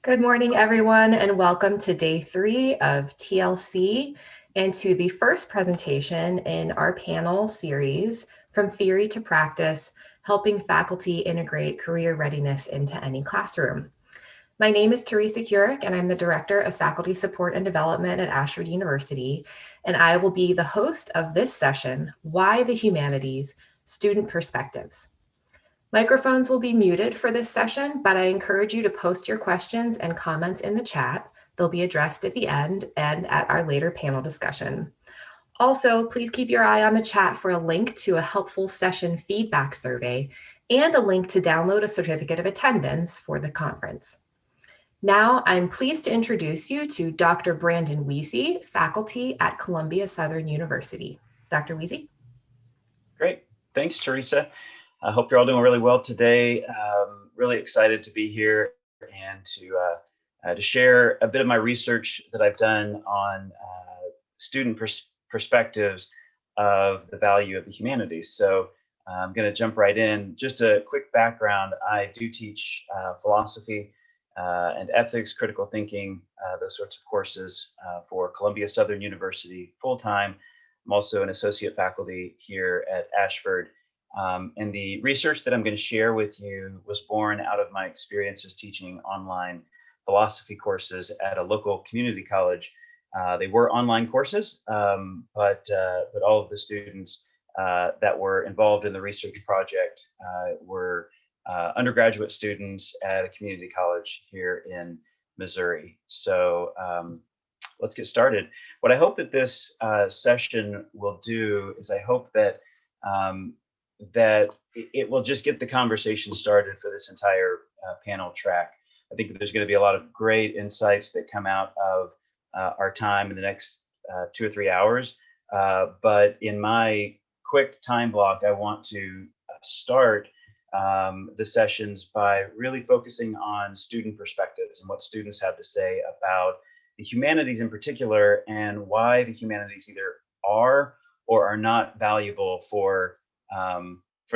Good morning, everyone, and welcome to day 3 of TLC and to the first presentation in our panel series, From Theory to Practice, Helping Faculty Integrate Career Readiness into Any Classroom. My name is Teresa Keurig, and I'm the Director of Faculty Support and Development at Ashford University, and I will be the host of this session, Why the Humanities? Student Perspectives. Microphones will be muted for this session, but I encourage you to post your questions and comments in the chat. They'll be addressed at the end and at our later panel discussion. Also, please keep your eye on the chat for a link to a helpful session feedback survey and a link to download a certificate of attendance for the conference. Now, I'm pleased to introduce you to Dr. Brandon Wiese, faculty at Columbia Southern University. Dr. Wiese? Great. Thanks, Teresa. I hope you're all doing really well today. Really excited to be here and to share a bit of my research that I've done on student perspectives of the value of the humanities. So I'm going to jump right in. Just a quick background. I do teach philosophy and ethics, critical thinking, those sorts of courses for Columbia Southern University full-time. I'm also an associate faculty here at Ashford. And the research that I'm going to share with you was born out of my experiences teaching online philosophy courses at a local community college. They were online courses, but all of the students that were involved in the research project were undergraduate students at a community college here in Missouri. So let's get started. What I hope that this session will do is I hope that that it will just get the conversation started for this entire panel track. I think that there's going to be a lot of great insights that come out of our time in the next 2 or 3 hours. But in my quick time block, I want to start the sessions by really focusing on student perspectives and what students have to say about the humanities in particular, and why the humanities either are or are not valuable for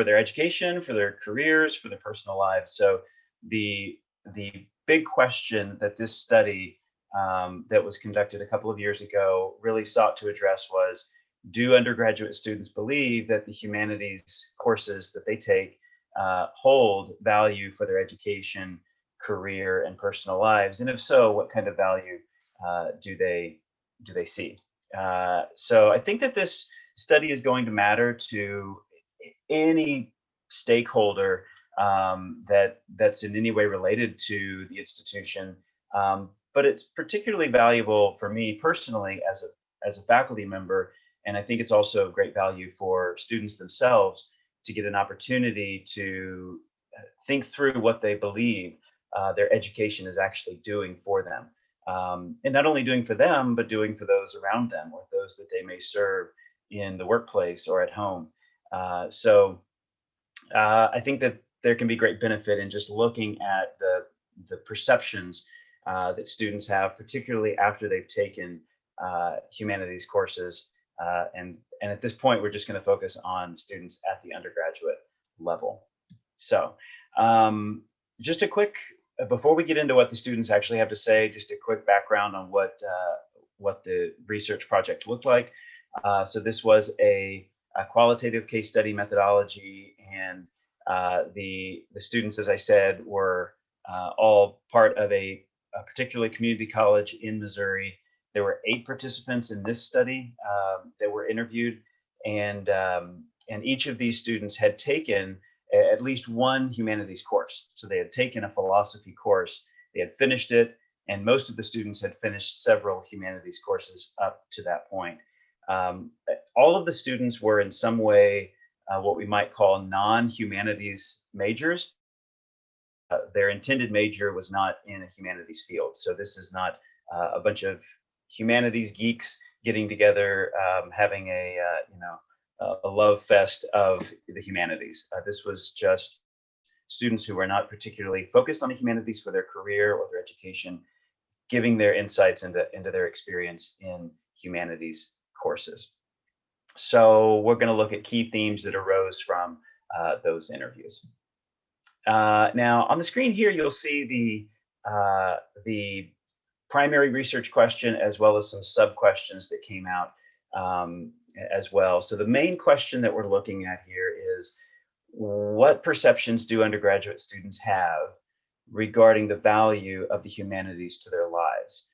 their education, for their careers, for their personal lives. So the big question that this study that was conducted a couple of years ago really sought to address was, do undergraduate students believe that the humanities courses that they take hold value for their education, career, and personal lives? And if so, what kind of value do they see? So I think that this study is going to matter to any stakeholder that's in any way related to the institution, but it's particularly valuable for me personally as a faculty member, and I think it's also great value for students themselves to get an opportunity to think through what they believe their education is actually doing for them, and not only doing for them, but doing for those around them or those that they may serve in the workplace or at home. So I think that there can be great benefit in just looking at the perceptions that students have, particularly after they've taken humanities courses. And at this point, we're just going to focus on students at the undergraduate level. So just a quick, before we get into what the students actually have to say, just a quick background on what the research project looked like. So this was a qualitative case study methodology, and the students, as I said, were all part of a particular community college in Missouri. There were 8 participants in this study that were interviewed, and each of these students had taken at least one humanities course. So they had taken a philosophy course, they had finished it, and most of the students had finished several humanities courses up to that point. All of the students were in some way what we might call non-humanities majors. Their intended major was not in a humanities field. So this is not a bunch of humanities geeks getting together, having a love fest of the humanities. This was just students who were not particularly focused on the humanities for their career or their education, giving their insights into their experience in humanities courses. So we're going to look at key themes that arose from those interviews. Now on the screen here, you'll see the primary research question as well as some sub questions that came out as well. So the main question that we're looking at here is, what perceptions do undergraduate students have regarding the value of the humanities to their lives?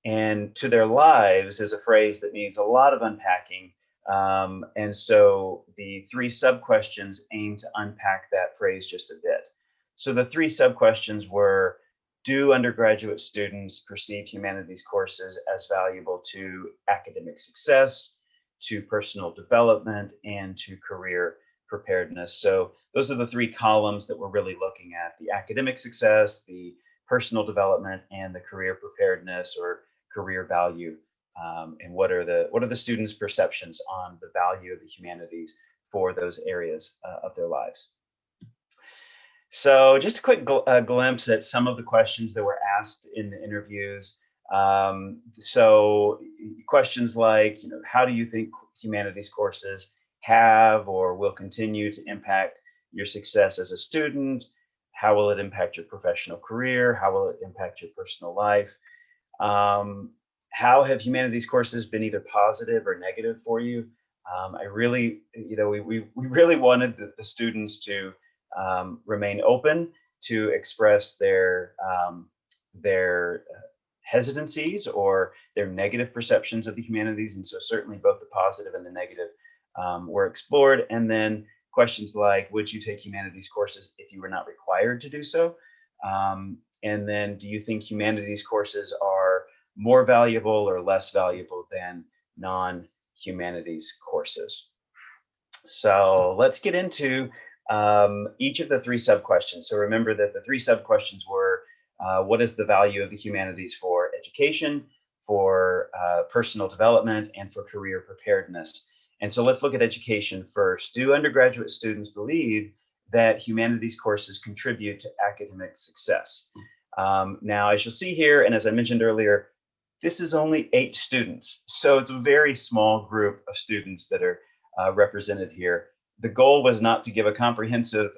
And to their lives is a phrase that needs a lot of unpacking. And so the three sub questions aim to unpack that phrase just a bit. So the three sub questions were, do undergraduate students perceive humanities courses as valuable to academic success, to personal development, and to career preparedness? So those are the three columns that we're really looking at: the academic success, the personal development, and the career preparedness or career value, and what are the students' perceptions on the value of the humanities for those areas of their lives. So just a quick glimpse at some of the questions that were asked in the interviews. So questions like, how do you think humanities courses have or will continue to impact your success as a student? How will it impact your professional career? How will it impact your personal life? How have humanities courses been either positive or negative for you? I really, we really wanted the students to remain open to express their hesitancies or their negative perceptions of the humanities. And so certainly both the positive and the negative were explored. And then questions like, would you take humanities courses if you were not required to do so? And then, do you think humanities courses are more valuable or less valuable than non-humanities courses? So let's get into each of the three sub-questions. So remember that the three sub-questions were, what is the value of the humanities for education, for personal development, and for career preparedness? And so let's look at education first. Do undergraduate students believe that humanities courses contribute to academic success? Now, as you'll see here, and as I mentioned earlier, this is only 8 students. So it's a very small group of students that are represented here. The goal was not to give a comprehensive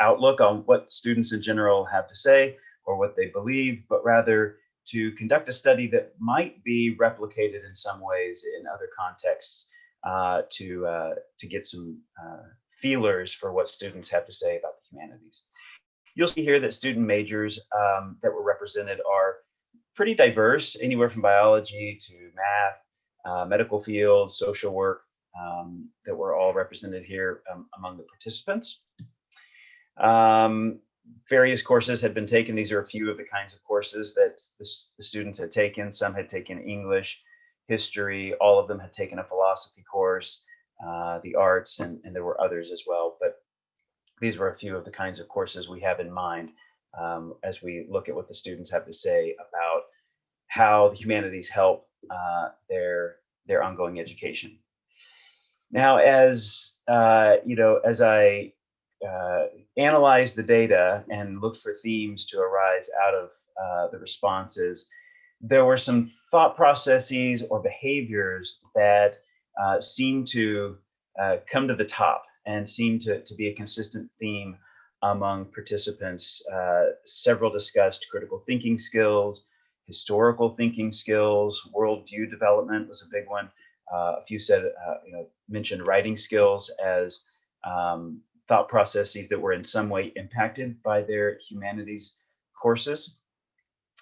outlook on what students in general have to say or what they believe, but rather to conduct a study that might be replicated in some ways in other contexts to get some feelers for what students have to say about the humanities. You'll see here that student majors that were represented are pretty diverse, anywhere from biology to math, medical field, social work, that were all represented here among the participants. Various courses had been taken. These are a few of the kinds of courses that the students had taken. Some had taken English, history, all of them had taken a philosophy course, the arts, and there were others as well. But these were a few of the kinds of courses we have in mind as we look at what the students have to say about how the humanities help their ongoing education. Now, as as I analyzed the data and looked for themes to arise out of the responses, there were some thought processes or behaviors that seemed to come to the top and seemed to be a consistent theme among participants. Several discussed critical thinking skills, historical thinking skills, worldview development was a big one. A few said, mentioned writing skills as thought processes that were in some way impacted by their humanities courses.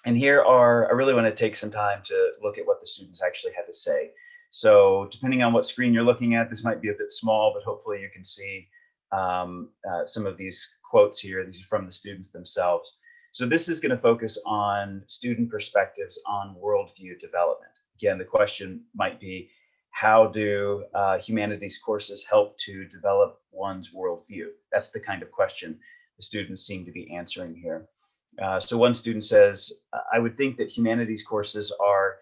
And here I really want to take some time to look at what the students actually had to say. So depending on what screen you're looking at, this might be a bit small, but hopefully you can see some of these quotes here. These are from the students themselves. So this is going to focus on student perspectives on worldview development. Again, the question might be, how do humanities courses help to develop one's worldview? That's the kind of question the students seem to be answering here. So one student says, I would think that humanities courses are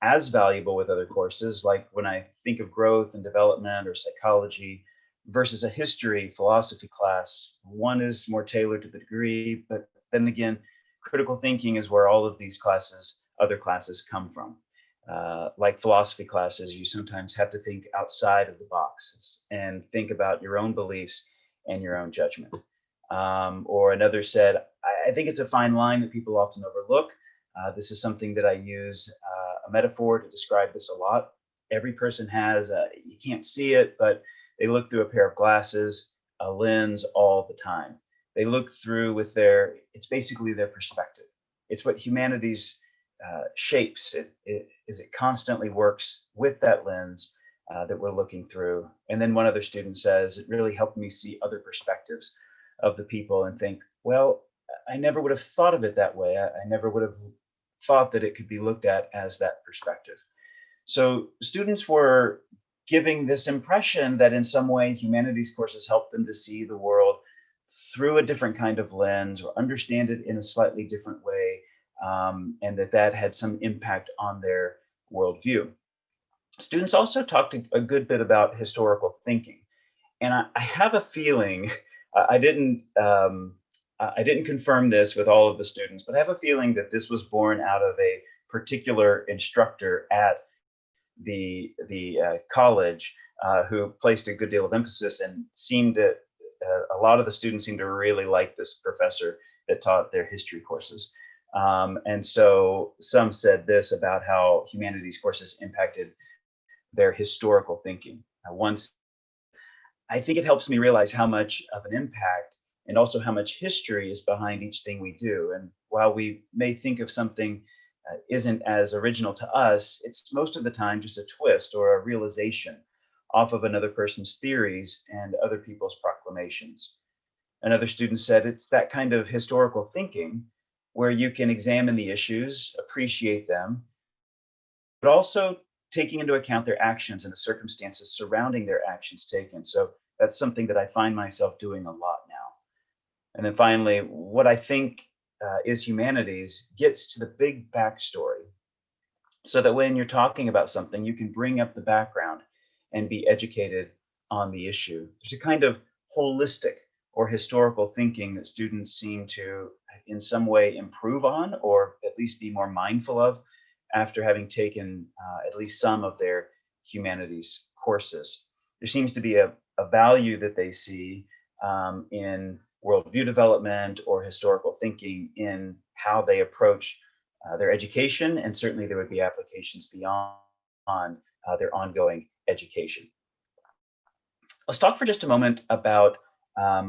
as valuable with other courses, like when I think of growth and development or psychology versus a history, philosophy class. One is more tailored to the degree, but then again, critical thinking is where all of these classes, other classes, come from. Like philosophy classes, you sometimes have to think outside of the box and think about your own beliefs and your own judgment. Or another said, I think it's a fine line that people often overlook. This is something that I use a metaphor to describe this a lot. Every person has, you can't see it, but they look through a pair of glasses, a lens all the time. They look through with it's basically their perspective. It's what humanities shapes. It constantly works with that lens that we're looking through. And then one other student says, it really helped me see other perspectives of the people and think, well, I never would have thought of it that way. I never would have thought that it could be looked at as that perspective. So students were giving this impression that in some way humanities courses help them to see the world through a different kind of lens or understand it in a slightly different way, and that had some impact on their worldview. Students also talked a good bit about historical thinking, and I have a feeling I I didn't confirm this with all of the students, but I have a feeling that this was born out of a particular instructor at the college who placed a good deal of emphasis and seemed to a lot of the students seemed to really like this professor that taught their history courses. And so some said this about how humanities courses impacted their historical thinking. Once I think it helps me realize how much of an impact and also how much history is behind each thing we do. And while we may think of something isn't as original to us, it's most of the time just a twist or a realization off of another person's theories and other people's proclamations. Another student said it's that kind of historical thinking where you can examine the issues, appreciate them, but also taking into account their actions and the circumstances surrounding their actions taken. So that's something that I find myself doing a lot now. And then finally, what I think is humanities gets to the big backstory so that when you're talking about something, you can bring up the background and be educated on the issue. There's a kind of holistic or historical thinking that students seem to, in some way, improve on or at least be more mindful of after having taken at least some of their humanities courses. There seems to be a value that they see in worldview development or historical thinking in how they approach their education, and certainly there would be applications beyond their ongoing education. Let's talk for just a moment about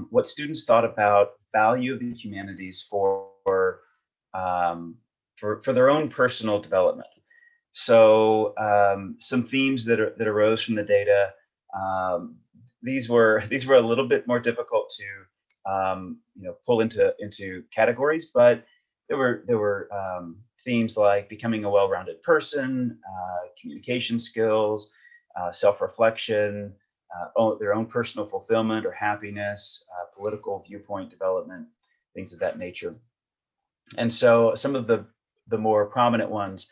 what students thought about value of the humanities for their own personal development. So some themes that arose from the data. These were a little bit more difficult to pull into categories, but there were themes like becoming a well-rounded person, communication skills, self-reflection, their own personal fulfillment or happiness, political viewpoint development, things of that nature. And so some of the more prominent ones,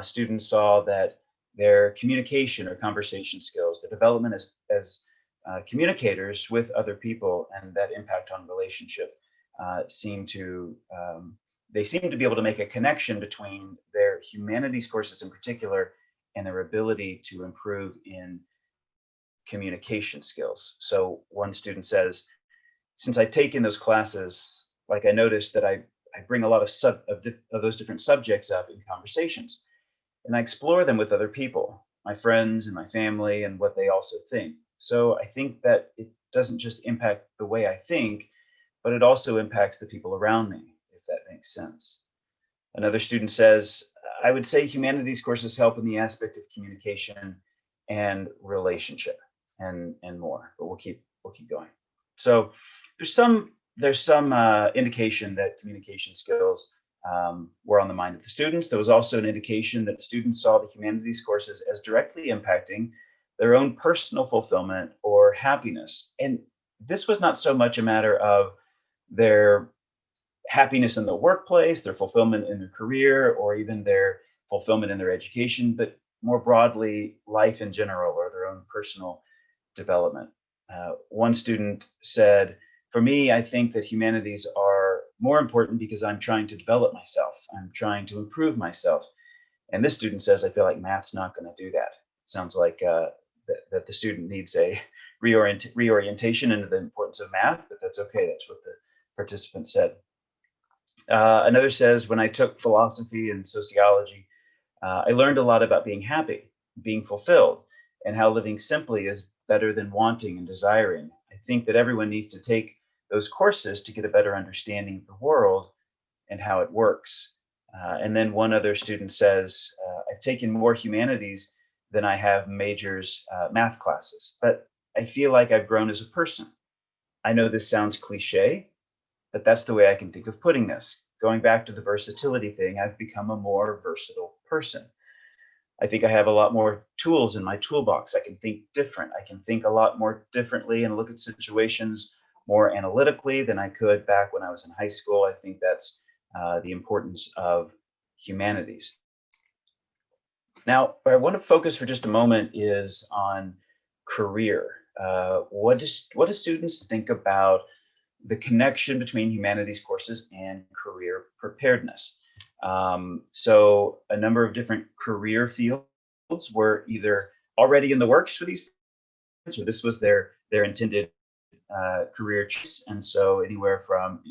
students saw that their communication or conversation skills, the development as communicators with other people, and that impact on relationship they seem to be able to make a connection between their humanities courses in particular and their ability to improve in communication skills. So one student says, since I've taken those classes, like I noticed that I bring a lot of those different subjects up in conversations, and I explore them with other people, my friends and my family, and what they also think. So I think that it doesn't just impact the way I think, but it also impacts the people around me, if that makes sense. Another student says, I would say humanities courses help in the aspect of communication and relationship and more, but we'll keep going. So there's some indication that communication skills were on the mind of the students. There was also an indication that students saw the humanities courses as directly impacting their own personal fulfillment or happiness. And this was not so much a matter of their happiness in the workplace, their fulfillment in their career, or even their fulfillment in their education, but more broadly, life in general or their own personal development. One student said, for me, I think that humanities are more important because I'm trying to develop myself. I'm trying to improve myself. And this student says, I feel like math's not going to do that. Sounds like that the student needs a reorientation into the importance of math, but that's okay. That's what the participant said. Another says, when I took philosophy and sociology, I learned a lot about being happy, being fulfilled, and how living simply is better than wanting and desiring. I think that everyone needs to take those courses to get a better understanding of the world and how it works. And then one other student says, I've taken more humanities than I have majors math classes, but I feel like I've grown as a person. I know this sounds cliche, but that's the way I can think of putting this. Going back to the versatility thing, I've become a more versatile person. I think I have a lot more tools in my toolbox. I can think different. I can think a lot more differently and look at situations more analytically than I could back when I was in high school. I think that's the importance of humanities. Now, what I want to focus for just a moment is on career. What do students think about the connection between humanities courses and career preparedness? So a number of different career fields were either already in the works for these parents, or this was their intended career choice. And so anywhere from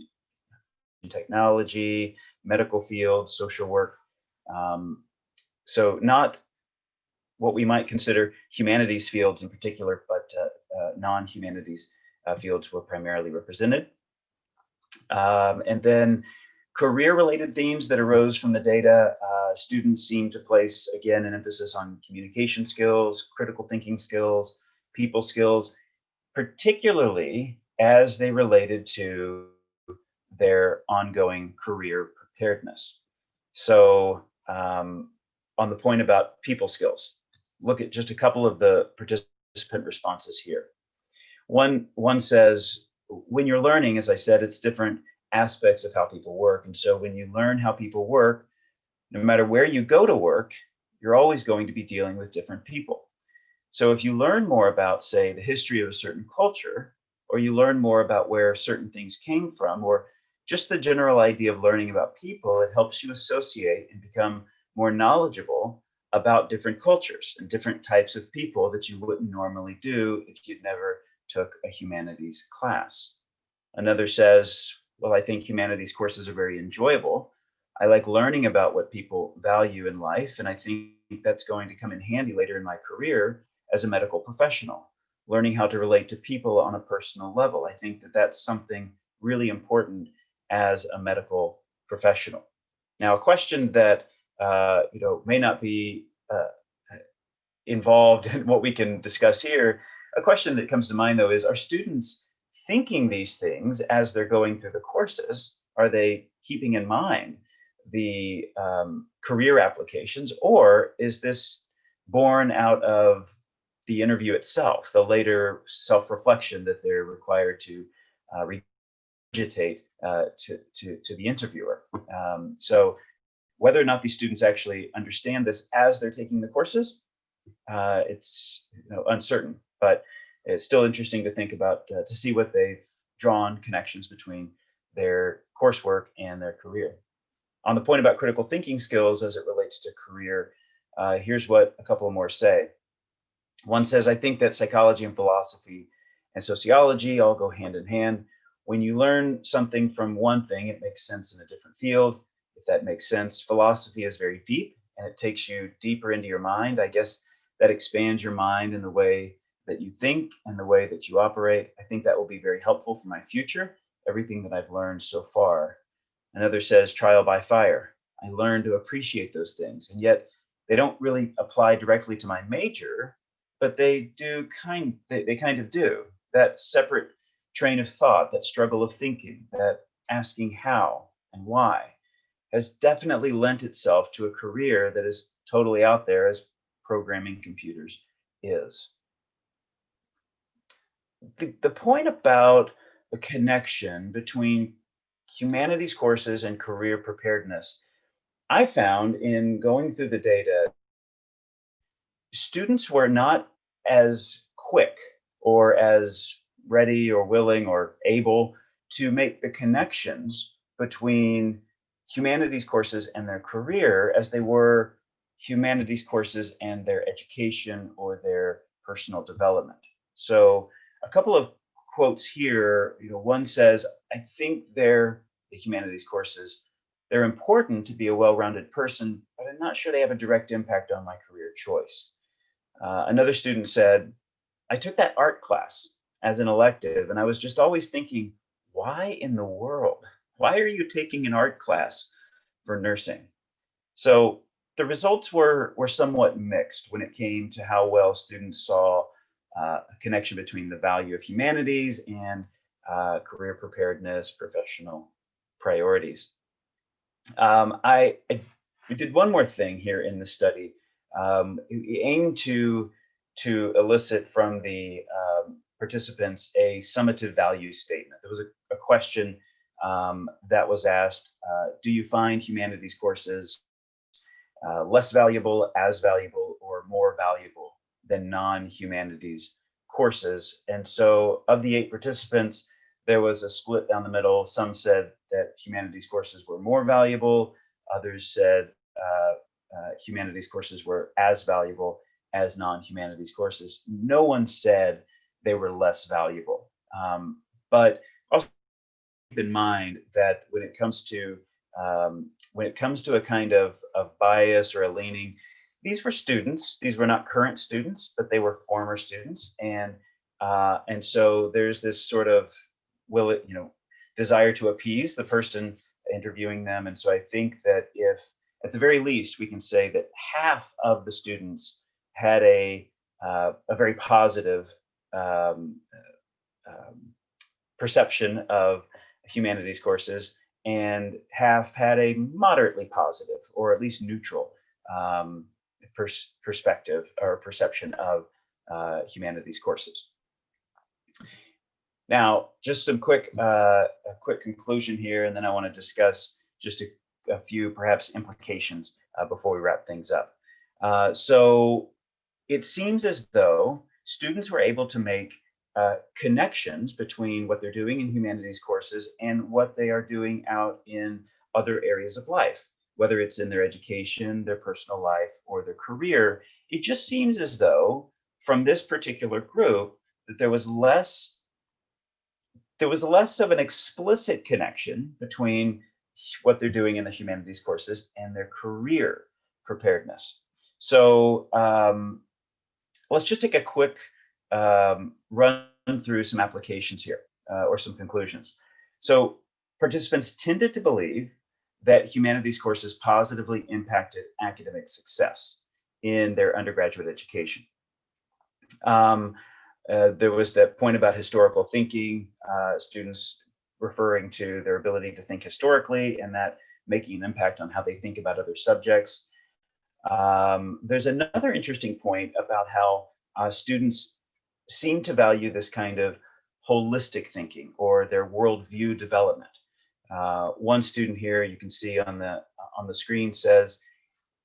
technology, medical field, social work. So not what we might consider humanities fields in particular, but non-humanities fields were primarily represented. And then career-related themes that arose from the data, students seem to place, again, an emphasis on communication skills, critical thinking skills, people skills, particularly as they related to their ongoing career preparedness. So on the point about people skills, look at just a couple of the participant responses here. One says, when you're learning, as I said, it's different aspects of how people work. And so when you learn how people work, no matter where you go to work, you're always going to be dealing with different people. So if you learn more about, say, the history of a certain culture, or you learn more about where certain things came from, or just the general idea of learning about people, it helps you associate and become more knowledgeable about different cultures and different types of people that you wouldn't normally do if you'd never took a humanities class. Another says, well, I think humanities courses are very enjoyable. I like learning about what people value in life, and I think that's going to come in handy later in my career as a medical professional, learning how to relate to people on a personal level. I think that that's something really important as a medical professional. Now, a question that may not be involved in what we can discuss here, a question that comes to mind though is, are students thinking these things as they're going through the courses? Are they keeping in mind the career applications, or is this born out of the interview itself, the later self-reflection that they're required to regurgitate to the interviewer? So whether or not these students actually understand this as they're taking the courses, it's uncertain, but it's still interesting to think about, to see what they've drawn connections between their coursework and their career. On the point about critical thinking skills as it relates to career, here's what a couple more say. One says, I think that psychology and philosophy and sociology all go hand in hand. When you learn something from one thing, it makes sense in a different field, if that makes sense. Philosophy is very deep, and it takes you deeper into your mind. I guess that expands your mind in the way that you think and the way that you operate. I think that will be very helpful for my future, everything that I've learned so far. Another says, trial by fire. I learned to appreciate those things, and yet they don't really apply directly to my major, but they kind of do. That separate train of thought, that struggle of thinking, that asking how and why, has definitely lent itself to a career that is totally out there, as programming computers is. The point about the connection between humanities courses and career preparedness, I found in going through the data, students were not as quick or as ready or willing or able to make the connections between humanities courses and their career as they were humanities courses and their education or their personal development. So a couple of quotes here, one says, I think the humanities courses, they're important to be a well-rounded person, but I'm not sure they have a direct impact on my career choice. Another student said, I took that art class as an elective, and I was just always thinking, why in the world? Why are you taking an art class for nursing? So the results were somewhat mixed when it came to how well students saw a connection between the value of humanities and career preparedness, professional priorities. We did one more thing here in the study. We aimed to elicit from the participants a summative value statement. There was a question that was asked: do you find humanities courses less valuable, as valuable, or more valuable than non-humanities courses? And so, of the 8 participants, there was a split down the middle. Some said that humanities courses were more valuable. Others said humanities courses were as valuable as non-humanities courses. No one said they were less valuable. But also keep in mind that when it comes to a kind of bias or a leaning, these were students. These were not current students, but they were former students, and so there's this sort of desire to appease the person interviewing them. And so I think that if, at the very least, we can say that half of the students had a very positive um, perception of humanities courses, and half had a moderately positive or at least neutral perspective or perception of humanities courses. Now, just a quick conclusion here, and then I want to discuss just a few perhaps implications before we wrap things up. So it seems as though students were able to make connections between what they're doing in humanities courses and what they are doing out in other areas of life, whether it's in their education, their personal life, or their career. It just seems as though from this particular group that there was less of an explicit connection between what they're doing in the humanities courses and their career preparedness. So let's just take a quick run through some applications here or some conclusions. So participants tended to believe that humanities courses positively impacted academic success in their undergraduate education. There was that point about historical thinking, students referring to their ability to think historically and that making an impact on how they think about other subjects. There's another interesting point about how students seem to value this kind of holistic thinking or their worldview development. One student here you can see on the screen says,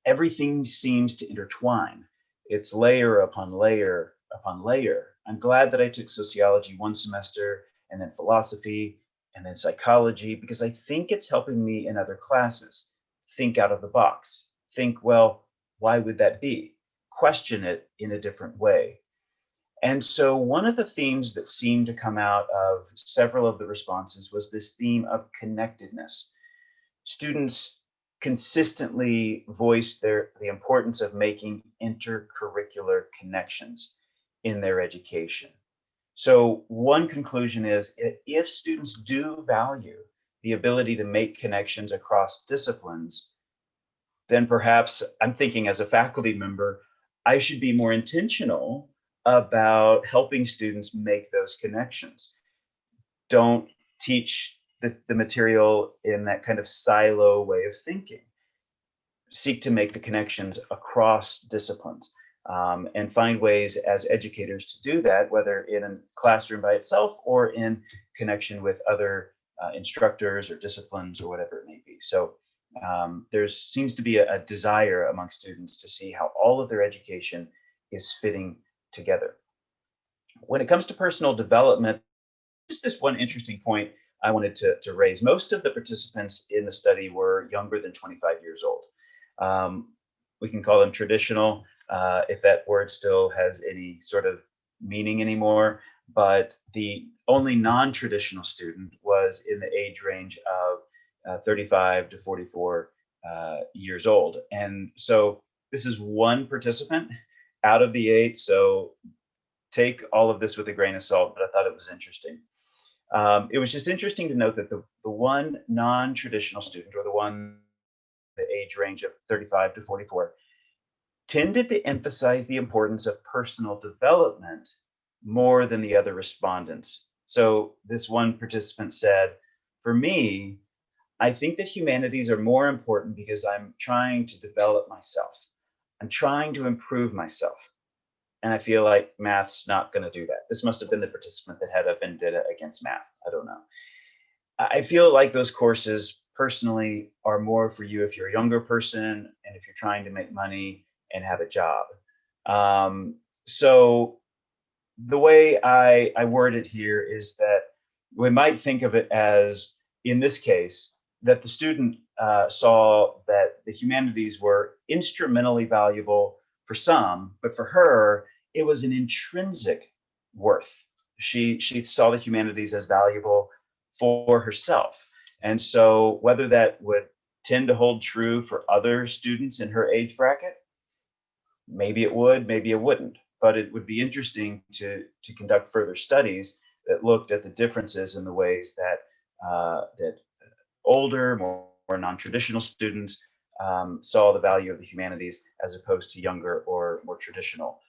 everything seems to intertwine. It's layer upon layer upon layer. I'm glad that I took sociology one semester and then philosophy and then psychology, because I think it's helping me in other classes. Think out of the box. Think, well, why would that be? Question it in a different way. And so one of the themes that seemed to come out of several of the responses was this theme of connectedness. Students consistently voiced the importance of making intercurricular connections in their education. So one conclusion is, if students do value the ability to make connections across disciplines, then perhaps I'm thinking as a faculty member, I should be more intentional about helping students make those connections. Don't teach the material in that kind of silo way of thinking. Seek to make the connections across disciplines, and find ways as educators to do that, whether in a classroom by itself or in connection with other instructors or disciplines or whatever it may be. So there seems to be a desire among students to see how all of their education is fitting together. When it comes to personal development, just this one interesting point I wanted to raise. Most of the participants in the study were younger than 25 years old. We can call them traditional, if that word still has any sort of meaning anymore. but the only non-traditional student was in the age range of 35 to 44 years old. And so this is one participant out of the 8. So take all of this with a grain of salt, but I thought it was interesting. It was just interesting to note that the one non-traditional student, or the one the age range of 35 to 44, tended to emphasize the importance of personal development more than the other respondents. So this one participant said, for me, I think that humanities are more important because I'm trying to develop myself. I'm trying to improve myself. And I feel like math's not going to do that. This must have been the participant that had a vendetta against math. I don't know. I feel like those courses personally are more for you if you're a younger person and if you're trying to make money and have a job. So the way I word it here is that we might think of it as, in this case, that the student saw that the humanities were instrumentally valuable for some, but for her, it was an intrinsic worth. She saw the humanities as valuable for herself. And so whether that would tend to hold true for other students in her age bracket, maybe it would, maybe it wouldn't. But it would be interesting to conduct further studies that looked at the differences in the ways that that older, more non-traditional students saw the value of the humanities as opposed to younger or more traditional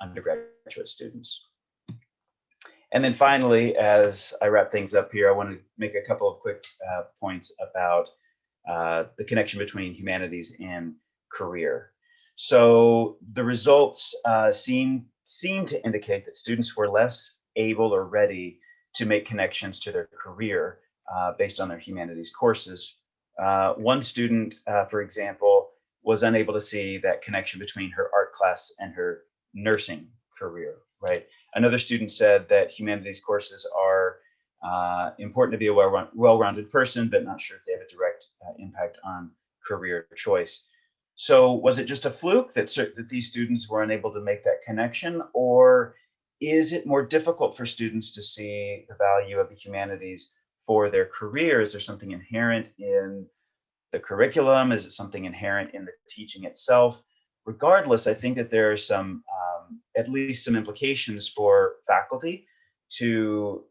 undergraduate students. And then finally, as I wrap things up here, I want to make a couple of quick points about the connection between humanities and career. So the results seem to indicate that students were less able or ready to make connections to their career based on their humanities courses. One student, for example, was unable to see that connection between her art class and her nursing career, right? Another student said that humanities courses are important to be a well-rounded person, but not sure if they have a direct impact on career choice. So was it just a fluke that these students were unable to make that connection, or is it more difficult for students to see the value of the humanities for their career? Is there something inherent in the curriculum? Is it something inherent in the teaching itself? Regardless, I think that there are some, at least some implications for faculty to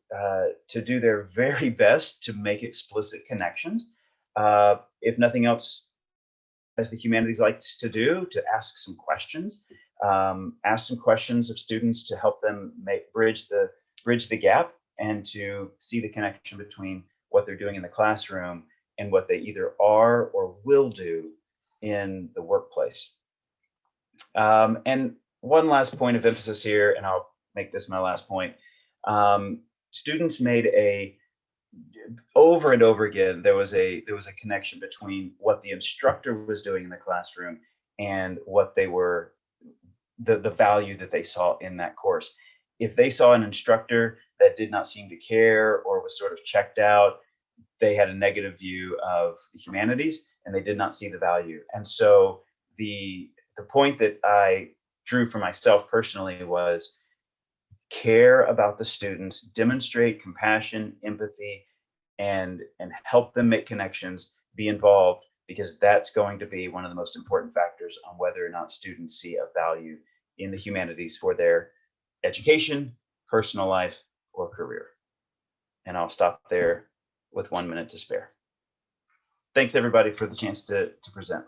do their very best to make explicit connections. If nothing else, as the humanities likes to do, to ask some questions, of students to help them bridge the gap and to see the connection between what they're doing in the classroom and what they either are or will do in the workplace. And one last point of emphasis here, and I'll make this my last point. Students made over and over again, there was a connection between what the instructor was doing in the classroom and what they were, the value that they saw in that course. If they saw an instructor that did not seem to care or was sort of checked out, they had a negative view of the humanities and they did not see the value. And so the point that I drew for myself personally was care about the students, demonstrate compassion, empathy, and help them make connections, be involved, because that's going to be one of the most important factors on whether or not students see a value in the humanities for their education, personal life, or career. And I'll stop there with 1 minute to spare. Thanks everybody for the chance to present.